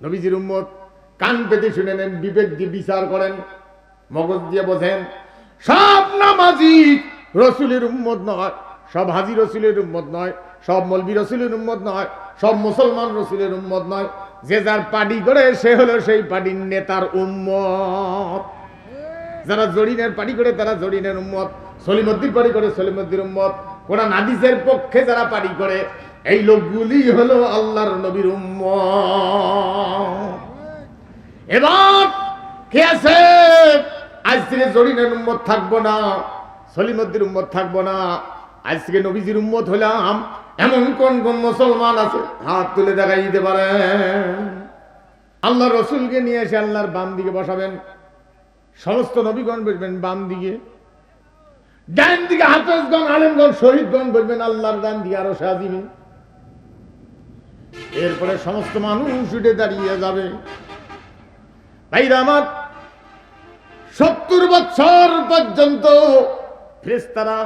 নবীজির উম্মত কান পেতে শুনে নেন, বিবেক দিয়ে বিচার করেন, মগজ দিয়ে বোঝেন। সব নামাজি রসুলের উম্মত নয়, সব হাজী রসুলের উম্মত নয়, সব মৌলবী রসুলের উম্মত নয়, সব মুসলমান রসুলের উম্মত নয়। যে যার পার্টি করে সে হলো সেই পার্টির নেতার উম্মত। যারা জরিনের পার্টি করে তারা জরিনের উম্মত, সলিমুদ্দিন পার্টি করে সলিমুদ্দির উম্মত। কোরআন হাদিসের পক্ষে যারা পার্টি করে এই লোকগুলি হলো আল্লাহর নবীর উম্মত। এবার কে আছে? আজ থেকে জরিনের উম্মত থাকবো না, সলিমুদ্দির উম্মত থাকবো না, আজ থেকে নবীজির উম্মত হলাম। এমন কোন কোন মুসলমান আছে হাত তুলে দেখাই দিতে পারেন? আল্লাহ রসুলকে নিয়ে এসে আল্লাহর বাম দিকে বসাবেন, সমস্ত নবীগণ বসবেন বাম দিকে, ডান দিকে হাফেজগণ আলেমগণ শহীদগণ বসবেন আল্লাহর ডান দিকে আরো সাজিবেন। এরপরে সমস্ত মানুষ উঠে দাঁড়িয়ে যাবে। ভাইরা আমার, 70 বছর পর্যন্ত ফেরেশতারা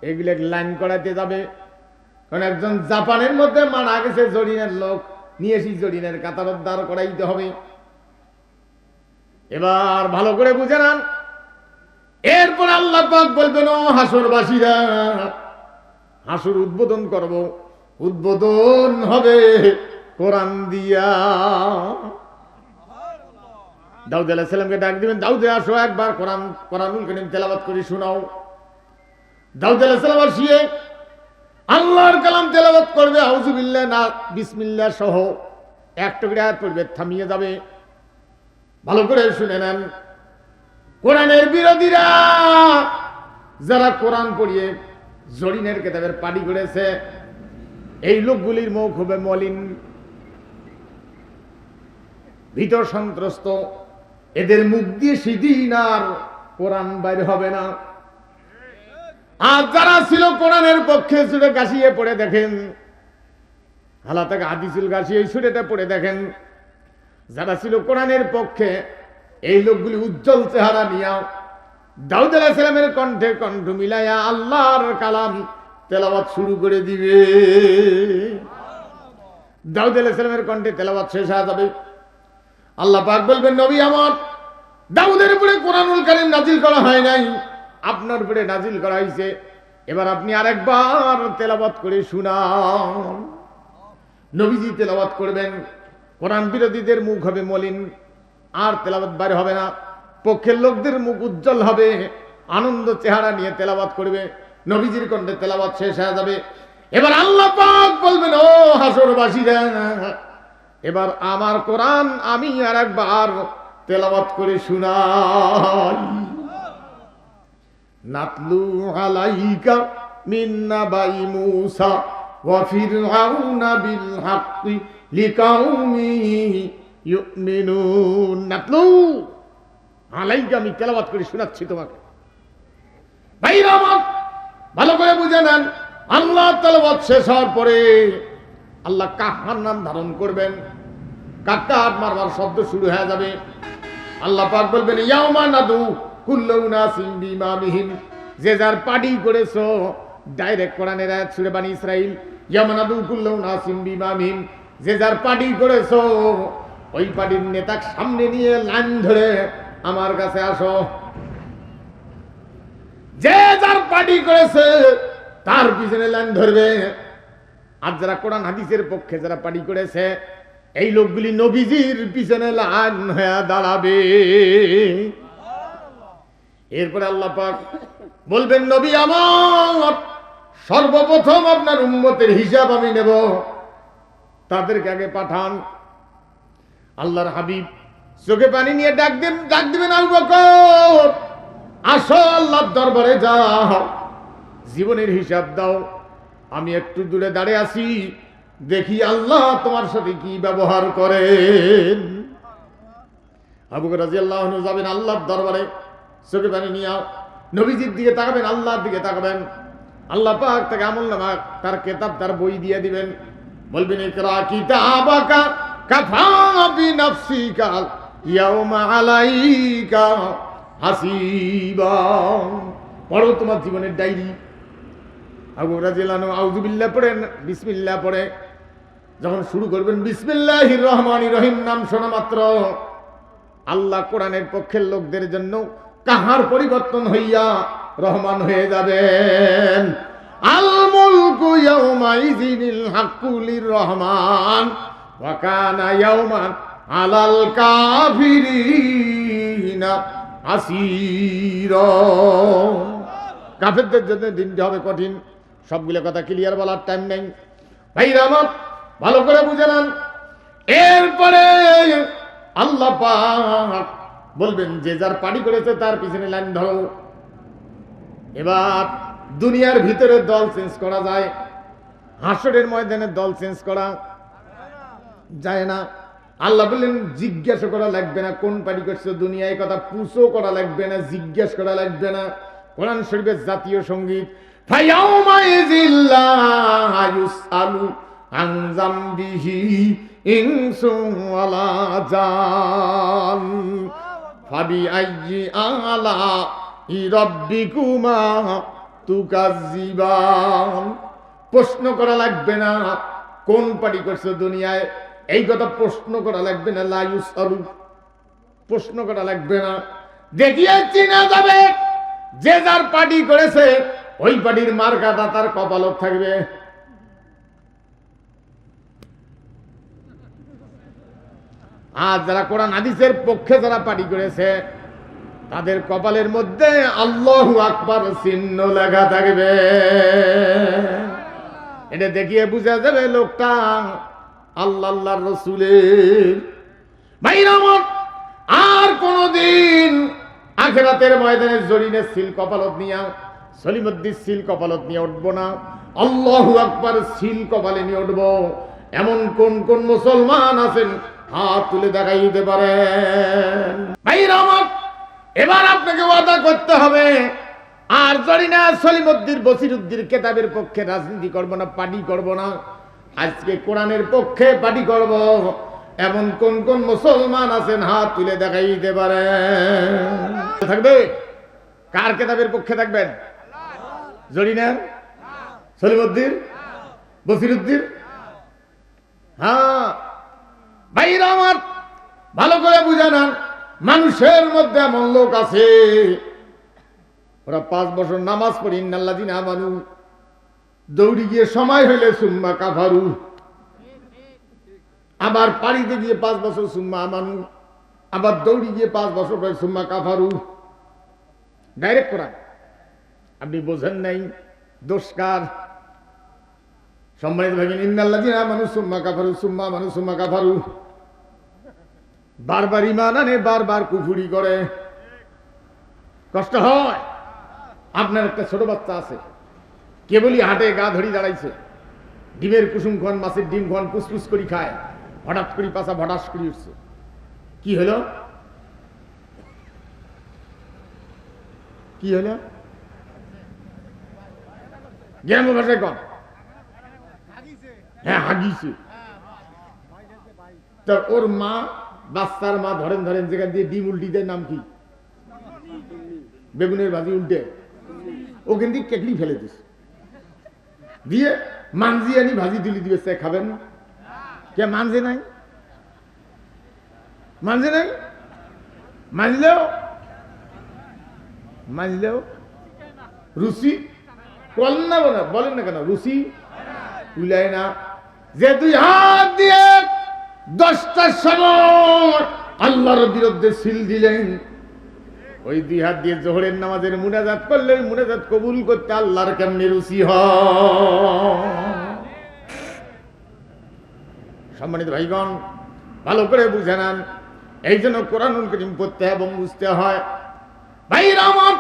এগুলো লাইন করাতে যাবে। কারণ একজন জাপানের মধ্যে মারা গেছে জরিনের লোক, নিয়ে এসে জরিনের কাতার উদ্ধার করাইতে হবে। এবার ভালো করে বুঝে নেন। এরপর আল্লাহ পাক বলবেন, ও হাসরবাসীরা, হাসর উদ্বোধন করব, উদ্বোধন হবে কোরআন দিয়া। দাউদ আলাইহিস সালামকে ডাক দিবেন, দাউদে আসো একবার কোরআনুল কারীম তেলাওয়াত করে শোনাও। দাউদ আলাইহিস সালাম আসিয়ে আল্লাহর কালাম তেলাওয়াত করবে, আউযু বিল্লাহ না বিসমিল্লাহ সহ এক টুকরা আয়াত পড়বে, থামিয়ে যাবে। ভালো করে শুনে নেন। কোরআনের বিরোধীরা যারা কোরআন পড়িয়ে জরিনের কিতাবের পাটি করেছে, এই লোকগুলির মুখ হবে মলিন, ভীত সন্ত্রস্ত। এদের মুখ দিয়ে সেদিন আর কোরআন বাইর হবে না। আর যারা ছিল কোরআনের পক্ষে সুরে গাছিয়ে পড়ে দেখেন, হালাতাকে হাদিসুল গাছিয়ে এই সুরেটা পড়ে দেখেন, যারা ছিল কোরআনের পক্ষে এই লোকগুলি উজ্জ্বল চেহারা নিয়া দাউদ আলাইহিস সালামের কণ্ঠে কণ্ঠ মিলাইয়া আল্লাহর কালাম তেলাওয়াত শুরু করে দিবে। দাউদ আলাইহিস সালামের কণ্ঠে তেলাওয়াত শেষ হয়ে যাবে। আল্লাহ পাক বলবেন, নবী আমার, দাউদের উপরে কোরআনুল কারীম নাজিল করা হয় নাই, আপনার উপরে নাজিল করা হয়েছে। এবার আপনি আরেকবার তেলাওয়াত করে শুনান। নবীজি তেলাওয়াত করবেন, কোরআন বিরোধীদের মুখ হবে মলিন, আর তেলাওয়াত বাইরে হবে না। পক্ষের লোকদের মুখ উজ্জ্বল হবে, আনন্দ চেহারা নিয়ে তেলাওয়াত করবে। নবীজির কণ্ঠে তেলাওয়াত শেষ হয়ে যাবে। এবার আল্লাহ পাক বলবেন, ও হাসরবাসীরা, এবার আমার কোরআন আমি আরেকবার তেলাওয়াত করে শুনাই। নাতলু আলাইকা মিন নাবাই মূসা ওয়া ফিরআউনা বিল হাক্কি লিকাউমি ইউমিনুন। নাতলু আলাইকা, আমি তেলাওয়াত করে শোনাচ্ছি তোমাকে। ভাইরা আমার, ভালো করে বুঝে নেন। আল্লাহ তেলাওয়াত শেষ হওয়ার পরে আল্লাহ কাহার নাম ধারণ করবেন, কাকার মারবার শব্দ শুরু হয়ে যাবে। আল্লাহ পাক বলবেন, ইয়াউমা নাদু কুল্লু উনাসিন বিইমামিহিম। যে যার পার্টি করেছো, ডাইরেক্ট কোরআনের আয়াত সূরা বানী ইসরাইল, ইয়াউমা নাদু কুল্লু উনাসিন বিইমামিহিম। যে যার পার্টি করেছো ওই পার্টির নেতাকে সামনে নিয়ে লাইন ধরে আমার কাছে আসো। যে যার পার্টি করেছে তার পিছনে লাইন ধরবে। আর যারা কোরআন হাদিসের পক্ষে যারা পার্টি করেছে, এই লোকগুলি নবীজির পিছনে লাইন হয়ে দাঁড়াবে। এরপরে আল্লাহ পাক বলবেন, নবী আমার, সর্বপ্রথম আপনার উম্মতের হিসাব আমি নেব, তাদেরকে আগে পাঠান। আল্লাহর হাবিব চোখে পানি নিয়ে ডাক দিবেন, আবু বকর, আসো আল্লাহর দরবারে যাও, জীবনের হিসাব দাও। আমি একটু দূরে দাঁড়িয়ে আছি, দেখি আল্লাহ তোমার সাথে কি ব্যবহার করেন। আবু বকর রাদিয়াল্লাহু আনহু যাবেন আল্লাহর দরবারে, চোখে পানি নিয়ে নবীজির দিকে তাকাবেন, আল্লাহর দিকে তাকাবেন। আল্লাহ পাক তাকে আমলনামা, তার কিতাব, তার বই দিয়ে দিবেন। বলবেন, ইকরা কিতাবাকা কাফা বিনাফসিকা ইয়াউমা আলাইকা হাসিবা। পড়ো তোমার জীবনের ডায়েরি। আবু বকর রাদিয়াল্লাহু আনহু আউযু বিল্লাহ পড়েন, বিসমিল্লাহ পড়ে যখন শুরু করবেন বিসমিল্লাহির রহমানির রহিম নাম শোনা মাত্র আল্লাহ কোরআনের পক্ষের লোকদের জন্য কাহার পরিবর্তন হইয়া রহমান হয়ে যাবেন। আল মুলকু ইয়াউমাইযিনিল হাক্কু লির রহমান ওয়া কানা ইয়াউমান আলাল কাফিরিনা আসীরা। কাফেরদের জন্য দিনটি হবে কঠিন। সবগুলো কথা ক্লিয়ার বলার টাইম নেই ভাইরা আমার, ভালো করে বুঝে নেন। এরপরে আল্লাহ পাক বলবেন যে যার পার্টি করেছে তার পিছনে লাইন ধরো। এবার দুনিয়ার ভিতরে দল চেঞ্জ করা যায়, হাসরের ময়দানে দল চেঞ্জ করা যায় না। আল্লাহ বললেন জিজ্ঞাসা করা লাগবে না কোন পার্টি করছে দুনিয়ায়, কথা পুষো করা লাগবে না, জিজ্ঞাসা করা লাগবে না। কোরআন শরীফের জাতীয় সঙ্গীত প্রশ্ন করা লাগবে না কোন পার্টি করছে দুনিয়ায়, এই কথা প্রশ্ন করা লাগবে না। লা ইউসআলু, প্রশ্ন করা লাগবে না। দেখিয়ে চিনা যাবে যে যার পার্টি করেছে ওই পার্টির মার্কাটা তার কপালত থাকবে। আর যারা কোরআন হাদিসের পক্ষে যারা পার্টি করেছে তাদের কপালের মধ্যে আল্লাহু আকবার চিহ্ন লেখা থাকবে। এটা দেখিয়ে বোঝা যাবে লোকটা আল্লাহর রাসূলের। ভাইরা আমার, আর কোনদিন আখিরাতের ময়দানে জরিনের সিল কপালত নিয়া সলিমুদ্দিন সিল কপালত নিয়ে উঠবো না, আল্লাহু আকবার সিল কপালে নিয়ে উঠবো। এমন কোন কোন মুসলমান আছেন হাত তুলে দেখাই দিতে পারেন? ভাইরা আমার, এবার আপনাকে ওয়াদা করতে হবে আর জরিনা সলিমুদ্দিন বসিরউদ্দিন কেতাবের পক্ষে রাজনীতি করব না, পার্টি করব না। আজকে কোরআনের পক্ষে পার্টি করব। এমন কোন কোন মুসলমান আছেন হাত তুলে দেখাই দিতে পারেন? থাকবে কার কেতাবের পক্ষে থাকবেন? জরিনা সলিমুদ্দিন বসিরউদ্দিন? হ্যাঁ ভাইরা আমার, ভালো করে বুঝে নেন। মানুষের মধ্যে এমন লোক আছে ওরা 5 বছর নামাজ পড়ি ইন্নাল্লাযিনা আমানু, দৌড়ি গিয়ে সময় হইলে সুম্মা কাফারু, আবার পাড়িতে গিয়ে 5 বছর সুম্মা আমানু, আবার দৌড়ি গিয়ে 5 বছর পরে সুম্মা কাফারু। ডাইরেক্ট করা আপনি বোঝেন নাই, দোষকার। সম্মানিত ভাই, ইন্নাল্লাযিনা আমানু সুম্মা কাফারু সুম্মা আমানু সুম্মা কাফারু। বারবার ঈমান আনে, বারবার কুফরি করে, কষ্ট হয়। আপনার একটা ছোট বাচ্চা আছে, কেবলই হাটে গা ধরি দাঁড়াইছে, ডিমের কুসুম খান, মাছের ডিম খান, পুসপুস করি খায়, হঠাৎ করি পাশা ভটাস করে উঠছে। কি হলো? কি হলো? গ্রাম্য ভাষায় কম, হ্যাঁ হাগিছে। তা ওর মা, বাচ্চার মা ধরেন ধরেন যেখান দিয়ে ডিম উল্টি দেয়, নাম কি? বেগুনের ভাজি উল্টে ওখান দিয়ে কেটলি ফেলে দিস দিয়ে মানজি আনি ভাজি তুলি দিবে। সে খাবেন না? কে মানজে নাই? মানজে নাই? মানলেও রুচি বলেন না, বলেন না কেন? রুচি উলায় না। যে 2 হাত দিয়ে 10টার সময় আল্লাহর বিরুদ্ধে সিল দিলেন, ওই 2 হাত দিয়ে জোহরের নামাজের মুনাজাত করলে মুনাজাত কবুল করতে আল্লাহর কেমনে রুচি হয়? সম্মানিত ভাইগণ, ভালো করে বুঝে নেন। এই জন্য কোরআনুল কারীম পড়তে এবং বুঝতে হয়। ভাইরা আমার,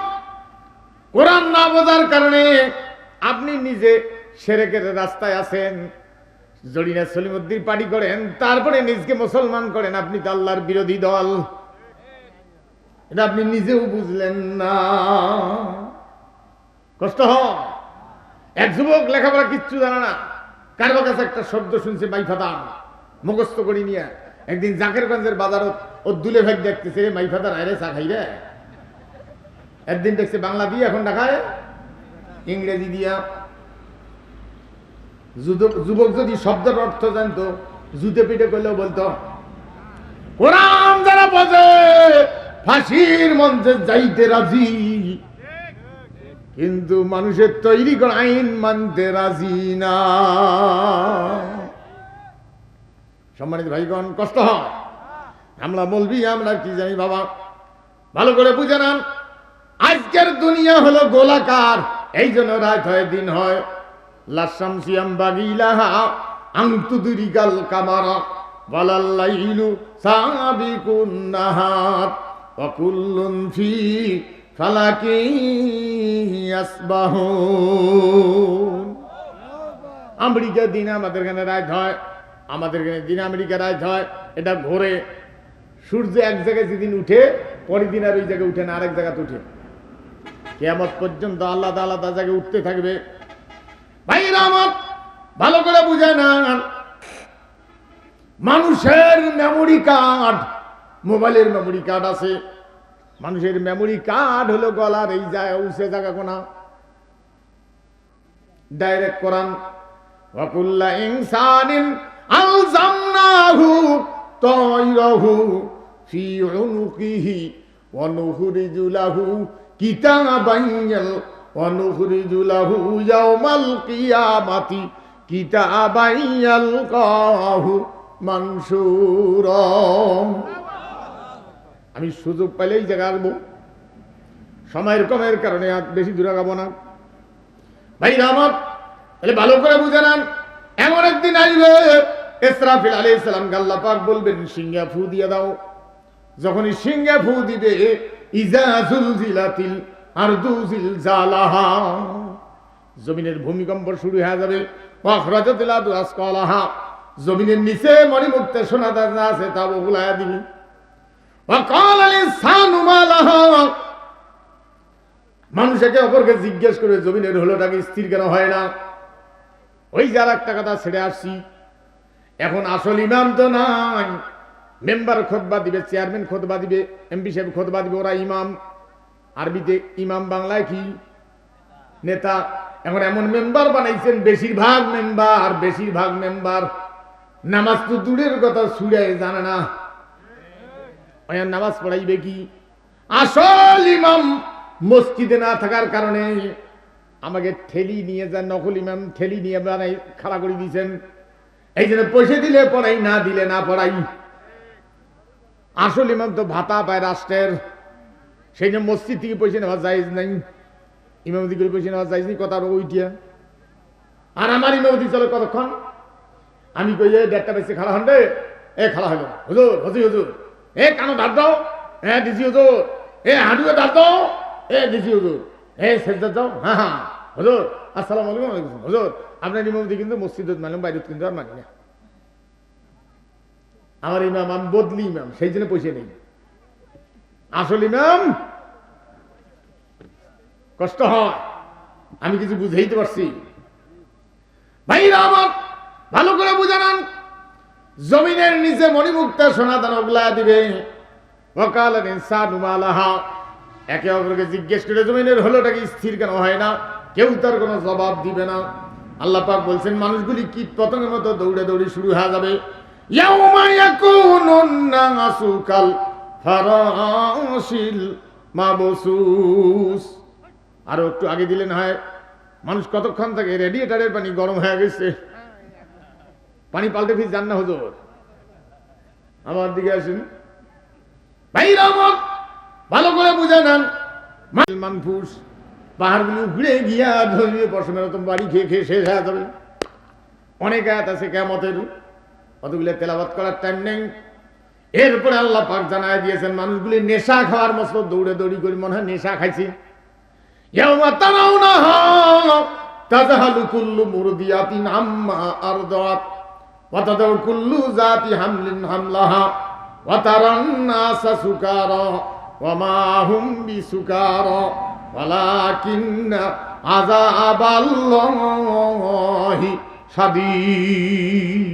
কোরআন না বোঝার কারণে আপনি নিজে শিরকের রাস্তায় আছেন। জরিনা সলিমুদ্দিন পার্টি করেন, তারপরে নিজকে মুসলমান করেন, আপনি তো আল্লাহর বিরোধী দল। এটা আপনি নিজেও বুঝলেন না, কষ্ট হয়। এক যুবক লেখাপড়া কিচ্ছু জানে না, কারো কাছে একটা শব্দ শুনছে মাইফাদান, মুখস্থ করি নিয়ে একদিন জাকেরগঞ্জের বাজারত ও দুলে ভাই দেখতেছে মাইফাদান আরে চা খাই রে। একদিন দেখছে বাংলা দিয়ে এখন দেখায় ইংরেজি দিয়া। যুবক যদি শব্দের অর্থ জানতো জুতে পিঠে করলেও বলতো কোরআন যারা বোঝে ফাঁসির মঞ্চে যাইতে রাজি, কিন্তু মানুষের তৈরি করা আইন মানতে রাজি না। সম্মানিত ভাইগণ, কষ্ট হয়। আমরা বলবি আমরা কি জানি বাবা, ভালো করে বুঝে নেন। আজকের দুনিয়া হলো গোলাকার, এই জন্য রাত হয় দিন হয়। লাশামসিয়াম বাগিলাহা আনতুদরিকাল কামারা ওয়ালাল্লাইলু সাবিকুন নাহার ওয়া কুল্লুন ফি ফালাকি ইয়াসবাহুন। আমেরিকার দিন আমাদের এখানে রাত হয়, আমাদের এখানে দিন আমেরিকা রাত হয়। এটা ঘোরে, সূর্য এক জায়গায় যেদিন উঠে পরের দিন আর ওই জায়গায় উঠে না, আরেক জায়গাতে উঠে। কিয়ামত পর্যন্ত আলাদা আলাদা জায়গায় উঠতে থাকবে। ভাইরা আমার, ভালো করে বুঝায় না, মানুষের মেমোরি কার্ড, মোবাইলের মেমোরি কার্ড আছে। মানুষের মেমোরি কার্ড হলো গলার এই জায়গা, উসে জায়গা কোনা। ডাইরেক্ট কোরআন, ওয়া কুল্লা ইনসানিন আলজামনাহু তায়রাহু ফি উনুকিহি ওয়া নুখরিজু লাহু কিতাবান ওয়া নুখরিজু লাহু ইয়াওমাল কিয়ামাতি কিতাবান ইয়ালকাহু মানসুরা। আমি সুযোগ পেলেই জায়গা আসবো, সময়ের কমের কারণে আর বেশি দূরে যাবো না। ভাইরা আমার, তাহলে ভালো করে বুঝে নেন, এমন একদিন আসবে ইসরাফিল আলাইহিস সালাম আল্লাহ পাক বলবেন সিংহে ফু দিয়ে দাও। যখনই সিংহে ফু দিবে, ইজা জুলজিলাতিল আরদু জিলজালাহা, জমিনের ভূমিকম্প শুরু হয়ে যাবে। আখরাজাতিল আরদু আসকালাহা, জমিনের নিচে মণিমুক্তা সোনা দানা আছে তা ওগুলায়া দিবি। ওয়া ক্বালাল ইনসানু মা লাহা, মানুষ একে অপরকে জিজ্ঞেস করে জমিনের হলোটাকে স্থির কেন হয় না। ওই যার একটা কথা ছেড়ে আসছি, এখন আসল ইমাম তো নাই। মেম্বার খুতবা দিবে, চেয়ারম্যান খুতবা দিবে, এমপি সাহেব খুতবা দিবে, ওরা ইমাম। আরবিতে ইমাম, বাংলায় কি নেতা। এখন এমন মেম্বার বানাইছেন, বেশিরভাগ মেম্বার নামাজ তো দূরের কথা ছুড়াই জানে না। নামাজ পড়াইবে কি? আসল ইমাম মসজিদে না থাকার কারণে আমাকে ঠেলি নিয়ে যান, নকল ইমাম ঠেলি নিয়ে বানাই খাড়া করে দিয়েছেন। এই জন্য পয়সা দিলে পড়াই, না দিলে না পড়াই। আসল ইমাম তো ভাতা পায় রাষ্ট্রের, সেই জন্য মসজিদ থেকে পয়সা নেওয়া জায়েজ নাই, ইমামতি করে পয়সা নেওয়া জায়েজ নেই। কথা ওইটিয়া। আর আমার ইমামতি চলে কতক্ষণ? আমি কই 1:30 বেশি খাড়া হন রে, এ খাড়া হলো হুজুর, হুজুর এ কানো ধার দাও, হ্যাঁ দিছি হুজুর, এ হাঁটুয়ে ধার দাও, এ দিছি হুজুর, এ সেজদা দাও, হ্যাঁ হ্যাঁ হুজুর, আসসালামু আলাইকুম। হুজুর আপনার ইমামতি কিন্তু মসজিদত মানলাম, বাইরে কিন্তু আর মানি না। আমার ইমাম, আমি বদলি ইমাম, সেই জন্য পয়সা নেই। আসল ইমাম কষ্ট হয়, আমি কিছু বুঝাইতে পারছি। ভাইরা আমার, ভালো করে বুঝে নেন, জমিনের নিচে মণিমুক্তা সোনা দানা ওগুলা দিবে। ওয়াকালাল ইনসানু মা লাহা, একে অপরকে জিজ্ঞেস করে জমিনের হলোটাকে স্থির কেন হয় না, কেউ তার কোনো জবাব দিবে না। আল্লাহ পাক বলছেন মানুষগুলি কীট পতঙ্গের মতো দৌড়ে দৌড়ে শুরু হয়ে যাবে। ইয়াউমা ইয়াকুনুন নাসু কাল ফারাশিল মাবসুস। আরো একটু আগে দিলেন হয়, মানুষ কতক্ষণ থাকে, রেডিয়েটারের পানি গরম হয়ে গেছে, পানি পাল্টে ফিস যান না হুজুর, আমার দিকে আসেন। ভাইরা আমার, ভালো করে বুঝে নেন, মানফুস পাহাড়গুলো ঘুরে গিয়া ধর্মীয় পশমের মতন বাড়ি খেয়ে খেয়ে শেষ হয়ে যাবে। অনেক আয়াত আছে কিয়ামতের, অতগুলো তেলাওয়াত করার টাইম নেই। এরপরে আল্লাহ পাক জানায় দিয়েছেন মানুষগুলি নেশা খাওয়ার মতো দৌড়ে দৌড়ি করে মনে হয় নেশা খাইছি। ইয়াউমা তারাউনাহা তাযহালু কুল্লু মুরদিয়াতিন আম্মা আরদাত ওয়া তাদাউ কুল্লু যাতি হামলিন হামলাহা ওয়া তারান নাসা সুকারা ওয়া মা হুম বিসুকারা ওয়ালাকিন্না আযাবাল্লাহি শাদীদ।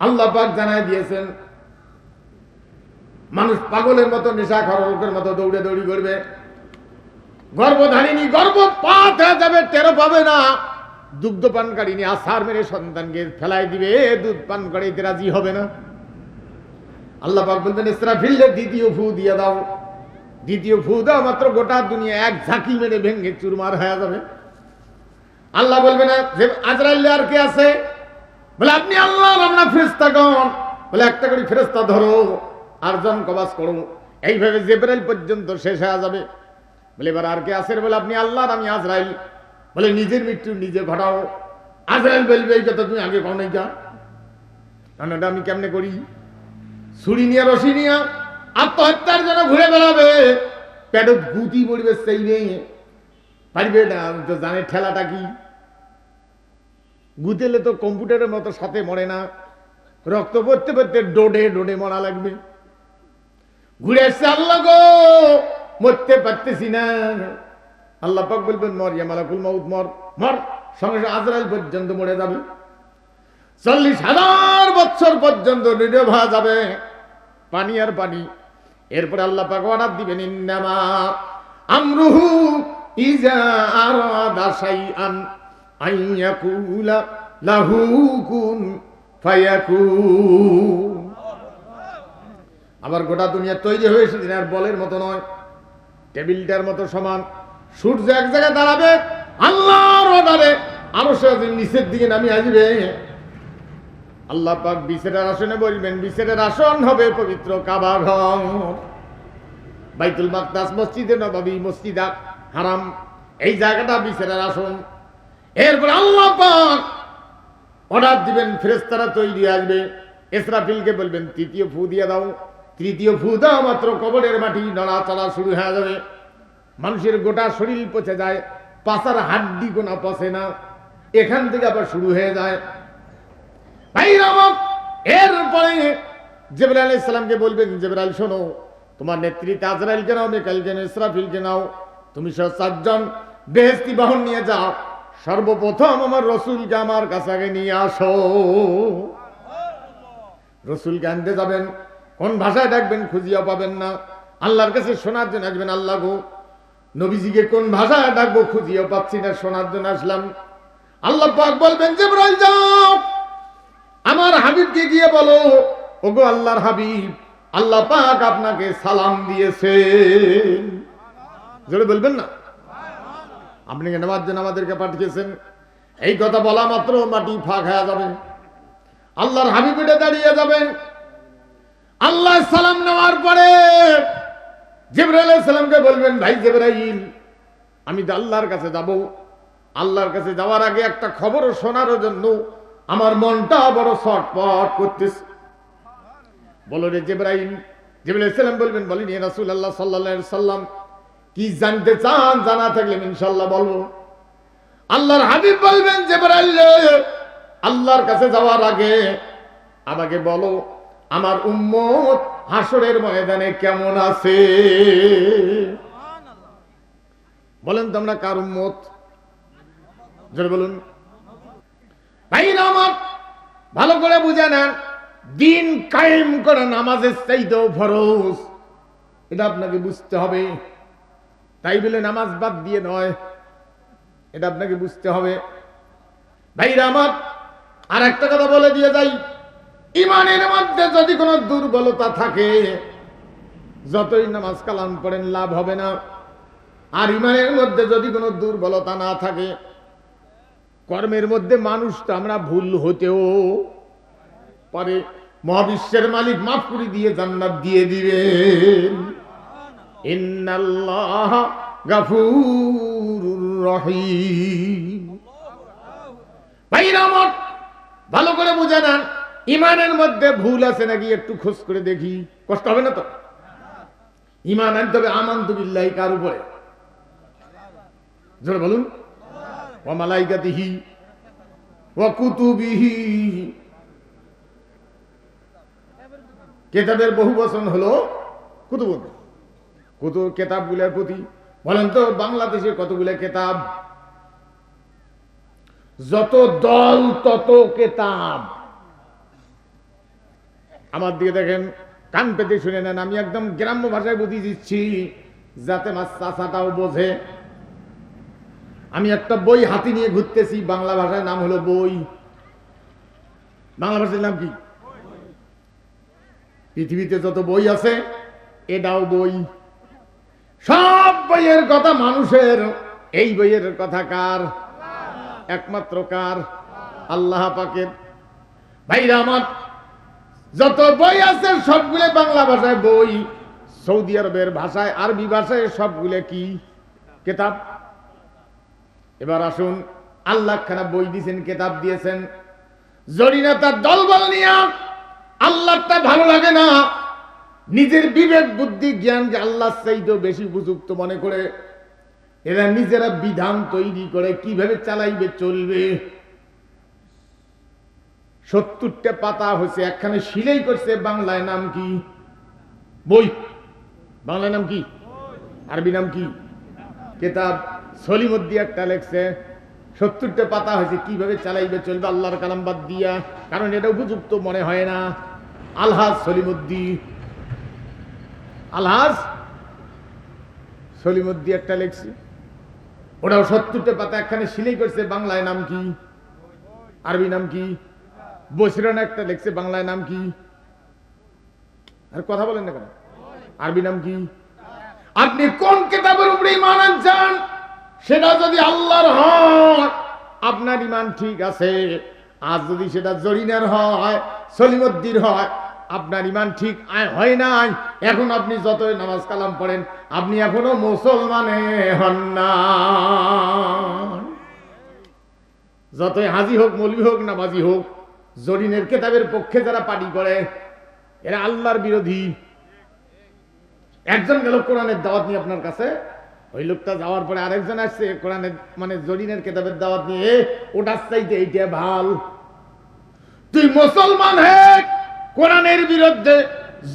আল্লাহ পাক জানায় দিয়েছেন মানুষ পাগলের মতো নেশা খরকের মতো দৌড়ে দৌড়ি করবে। গর্ভধারিণী গর্ভপাত হয়ে যাবে, টেরো পাবে না। দুগ্ধ পানকারিনী আছাড় মেরে সন্তানকে ফেলাই দিবে, দুধ পান করাইতে রাজি হবে না। আল্লাহ পাক বলবেন ইসরাফিলের দ্বিতীয় ফু দিয়ে দাও। দ্বিতীয় ফু দাও মাত্র গোটা দুনিয়া এক ঝাঁকি মেরে ভেঙে চুরমার হয়ে যাবে। আল্লাহ বলবেন আজরাইল আর কে আছে? বলে আপনি আল্লাহ, আমরা ফেরেশতাগণ। বলে একটা করে ফেরেশতা ধরো আর জন কবাস করো। এইভাবে জিবরাইল পর্যন্ত শেষ হয়ে যাবে। বলে এবার আর কে আছে? বলে আপনি আল্লাহ, আমি আজরাইল। বলে নিজের মৃত্যু নিজে ঘটাও। আজরাইল বলবে এই কথা তুমি আগে কও নাই যা, রান্নাটা আমি কেমনে করি? ছুরি নিয়ে রশি নিয়ে আত্মহত্যার জন্য ঘুরে বেড়াবে, পেটত গুটি পড়বে, সেই মেয়ে পারবে না, তো জানে ঠেলাটা কি। গুতেলে তো কম্পিউটারের মতো সাথে মরে না, রক্ত পড়তে পড়তে ডোডে ডোডে মরা লাগবে। ঘুরে এসছে, আল্লাহ গো মরতে পারতেছি না। আল্লাহ পাক বলবেন মর, ইয়া মালাকুল মাউত মর, মর। সঙ্গে সঙ্গে আজরাইল পর্যন্ত মরে যাবে। 40,000 বছর পর্যন্ত নীরব হয়ে যাবে, পানি আর পানি। এরপরে আল্লাহ পাক অর্ডার দিবেন ইন্নামা আমরুহু ইজা আরাদা শাইআন আইয়াকুলা লাহু কুন ফায়াকুন। আবার গোটা দুনিয়া তৈরি হয়েছে দিন আর বলের মতো নয়, টেবিলটার মতো সমান। সূর্য এক জায়গায় দাঁড়াবে, আল্লাহর অর্ডারে আরশে আজিম নিচের দিকে নামি আসবে। আল্লাহ পাক বিচারের আসনে বলবেন, বিচারের আসন হবে পবিত্র কাবার ঘর, বাইতুল মাকদাস, মসজিদে নববী, মসজিদ হারাম, এই জায়গাটা বিচারের আসন। এরপর আল্লাহ পাক অর্ডার দিবেন, ফেরেশতারা তৈরি আসবে। ইসরাফিলকে বলবেন তৃতীয় ফু দিয়ে দাও। তৃতীয় ফু দাও মাত্র কবরের মাটি নড়াচড়া শুরু হয়ে যাবে। মানুষের গোটা শরীর পচে যায়, পাছার হাড্ডি গোনা পচে না, এখান থেকে আবার শুরু হয়ে যায়। এরপরে জিবরাইল আলাইহিস সালামকে বলবেন, জিবরাইল শোনো, তোমার নেতৃত্বে আজরাইলকে নাও, মিকাইলকে নাও, ইসরাফিলকে নাও, তুমি সব 4 জন বেহেশতি বাহন নিয়ে যাও। সর্বপ্রথম আমার রসুলকে আমার কাছে আগে নিয়ে আসো। রসুলকে আনতে যাবেন, কোন ভাষায় ডাকবেন খুঁজিয়া পাবেন না। আল্লাহর কাছে শোনার জন্য আসবেন, আল্লাহ গো নবীজিকে কোন ভাষায় ডাকবো খুঁজিয়া পাচ্ছি না, শোনার জন্য আসলাম। আল্লাহ পাক বলবেন জিবরাইল যাও, আমার হাবিবকে গিয়ে বলো, ওগো আল্লাহর হাবিব, আল্লাহ পাক আপনাকে সালাম দিয়েছেন। জোরে বলবেন না, আপনি নেওয়ার জন্য আমাদেরকে পাঠিয়েছেন। এই কথা বলা মাত্র মাটি ফাঁক হয়ে যাবে, আল্লাহর হাবিব উঠে দাঁড়িয়ে যাবেন। আল্লাহ সালাম নেওয়ার পরে জিবরাইল আলাইহিস সালামকে বলবেন, ভাই জিবরাইল, আমি তো আল্লাহর কাছে যাব। আল্লাহর কাছে যাওয়ার আগে একটা খবর শোনার জন্য আমার মনটা বড় ছটফট করতেছে। বলো রে জিবরাইল। জিবরাইল আলাইহিস সালাম বলবেন, বলেন ইয়া রাসূলুল্লাহ সাল্লাল্লাহু আলাইহি সাল্লাম, কি জানতে চান? জানা থাকলে ইনশাআল্লাহ বলবো। আল্লাহর হাবিব বলবেন, জিবরাইল, আল্লাহর কাছে যাওয়ার আগে আমাকে বলো আমার উম্মত হাসরের ময়দানে কেমন আছে। বলেন তো আমরা কার উম্মত? জোরে বলুন। ভাইরা আমার, ভালো করে বুঝে নেন, দিন কায়েম করা নামাজের চাইতেও ফরজ, এটা আপনাকে বুঝতে হবে। তাই বলে নামাজ বাদ দিয়ে নয়, এটা আপনাকে বুঝতে হবে। ভাইরা আমার, আর একটা কথা বলে দিয়ে যাই, ইমানের মধ্যে যদি কোনো দুর্বলতা থাকে, যতই নামাজ কালাম পড়েন লাভ হবে না। আর ইমানের মধ্যে যদি কোনো দুর্বলতা না থাকে, কর্মের মধ্যে মানুষ তো আমরা ভুল হতেও পারে, মহাবিশ্বের মালিক মাফ করে দিয়ে জান্নাত দিয়ে দিবেন। ইন্নাল্লাহ গাফুরুর রহিম। ভাইরা আমার, ভালো করে বুঝে নেন, ইমানের মধ্যে ভুল আছে নাকি একটু খোঁজ করে দেখি, কষ্ট হবে না তো? ইমান আনতে হবে আমানতু বিল্লাহি, কার উপরে? জোরে বলুন। ওয়া মালাইকাতিহি ওয়া কুতুবিহি, কিতাবের বহু বচন হলো কুতুব। কুতুব কিতাবগুলোর প্রতি বলেন তো, বাংলাদেশে কতগুলো কিতাব? যত দল তত কিতাব। আমার দিকে দেখেন, কান পেতে শুনে নেন, আমি একদম গ্রাম্য ভাষায় বুঝিয়ে দিচ্ছি যাতে আমার চাচাটাও বোঝে। আমি একটা বই হাতে নিয়ে ঘুরতেছি, বাংলা ভাষায় নাম হলো বই। বাংলা ভাষার নাম কি? পৃথিবীতে যত বই আছে এটাও বই। সব বইয়ের কথা মানুষের, এই বইয়ের কথা কার? একমাত্র কার? আল্লাহ পাকের। ভাইরা আমার, যত বই আছে সবগুলো বাংলা ভাষায় বই, সৌদি আরবের ভাষায়, আরবি ভাষায় সবগুলো কি? কিতাব। এবার আসুন, আল্লাহ খানা বই দিয়েছেন, কিতাব দিয়েছেন, জরিনা তার দলবল নিয়া আল্লাহটা ভালো লাগে না, নিজের বিবেক বুদ্ধি জ্ঞানকে আল্লাহ চাইতেও বেশি উপযুক্ত মনে করে এরা নিজেরা বিধান তৈরি করে কিভাবে চালাইবে, চলবে। 70টা পাতা হয়েছে, একখানে সিলাই করছে, বাংলায় নাম কি? বই। বাংলায় নাম কি? আরবি নাম কি? কিতাব। সলিমুদ্দি একটা লেখছে, 70টা পাতা হয়েছে, কিভাবে চালাইবে, চলবে আল্লাহর কালাম বাদ দিয়া, কারণ এটা উপযুক্ত মনে হয় না। আলহাজ সলিমুদ্দি, আলহাজ সলিমুদ্দি একটা লেখছে, ওটাও 70টা পাতা, একখানে সিলাই করছে, বাংলায় নাম কি? আরবি নাম কি? বসিরান একটা লেখছে, বাংলায় নাম কি? আর কথা বলেন না কেন? আরবি নাম কি? আপনি কোন কিতাবের উপরে ঈমান আনছেন? সেটা যদি আল্লাহর হয় আপনার ঈমান ঠিক আছে, আর যদি সেটা জরিনার হয়, সলিমুদ্দির হয়, আপনার ঈমান ঠিক হয় নাই। এখন আপনি যতই নামাজ কালাম পড়েন, আপনি এখনো মুসলমানে হন না। যতই হাজি হোক, মৌলবি হোক, নামাজি হোক, জরিনের কিতাবের পক্ষে যারা পার্টি করে এরা আল্লাহর বিরোধী। একজন গেল কোরআনের দাওয়াত নিয়ে আপনার কাছে, ওই লোকটা যাওয়ার পরে আরেকজন আসছে কোরআনের মানে জরিনের কিতাবের দাওয়াত নিয়ে, ওটার চাইতে এইটা ভাল। তুই মুসলমান হে কোরআনের বিরুদ্ধে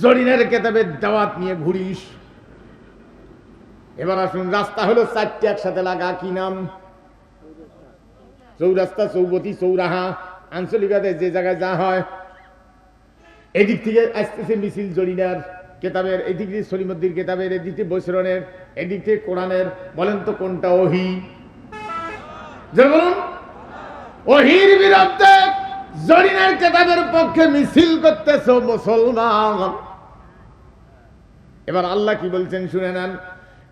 জরিনের কিতাবের দাওয়াত নিয়ে ঘুরিস। এবার আসুন, রাস্তা হলো 4টে একসাথে লাগা, কি নাম? চৌরাস্তা, চৌবতী, চৌরাহা, আঞ্চলিকাতে যে জায়গায় যা হয়। এদিক থেকে আসতেছে মিছিল জরিনার কেতাবের, এদিক থেকে সলিমুদ্দির কেতাবের, এদিক থেকে বৈশরণের, এদিক থেকে কোরআনের। বলেন তো কোনটা ওহী? বলুন। ওহীর বিরুদ্ধে জরিনার কেতাবের পক্ষে মিছিল করতেছ মুসলমান। এবার আল্লাহ কি বলছেন শুনে নেন।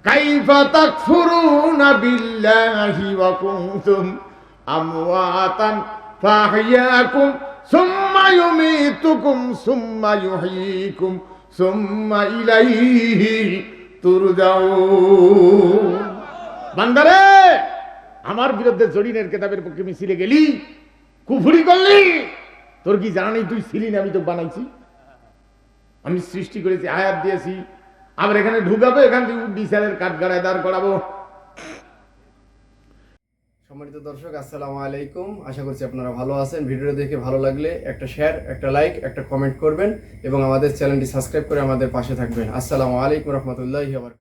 কাইফা তাকফুরুনা বিল্লাহি ওয়া কুনতুম আমওয়াতান ফাহইয়াকুম সুম্মা ইউমীতুকুম সুম্মা ইউহয়ীকুম সুম্মা ইলাইহি তুরজাউন। বান্দারে, আমার বিরুদ্ধে জরিনের কিতাবের পক্ষে মিছিলে গেলি, কুফরি করলি, তোর কি জানা নেই তুই ছিলি না? আমি তো বানাইছি, আমি সৃষ্টি করেছি, আয়াত দিয়েছি, আবার এখানে ঢুকাবো, এখান থেকে বিচারের কাঠগড়ায় দাঁড় করাবো। সম্মানিত দর্শক, আসসালামু আলাইকুম। আশা করছি আপনারা ভালো আছেন। ভিডিও দেখে ভালো লাগলে একটা শেয়ার, একটা লাইক, একটা কমেন্ট করবেন এবং আমাদের চ্যানেলটি সাবস্ক্রাইব করে আমাদের পাশে থাকবেন। আসসালামু আলাইকুম রহমতুল্লাহি ওয়া বারাকাতুহু।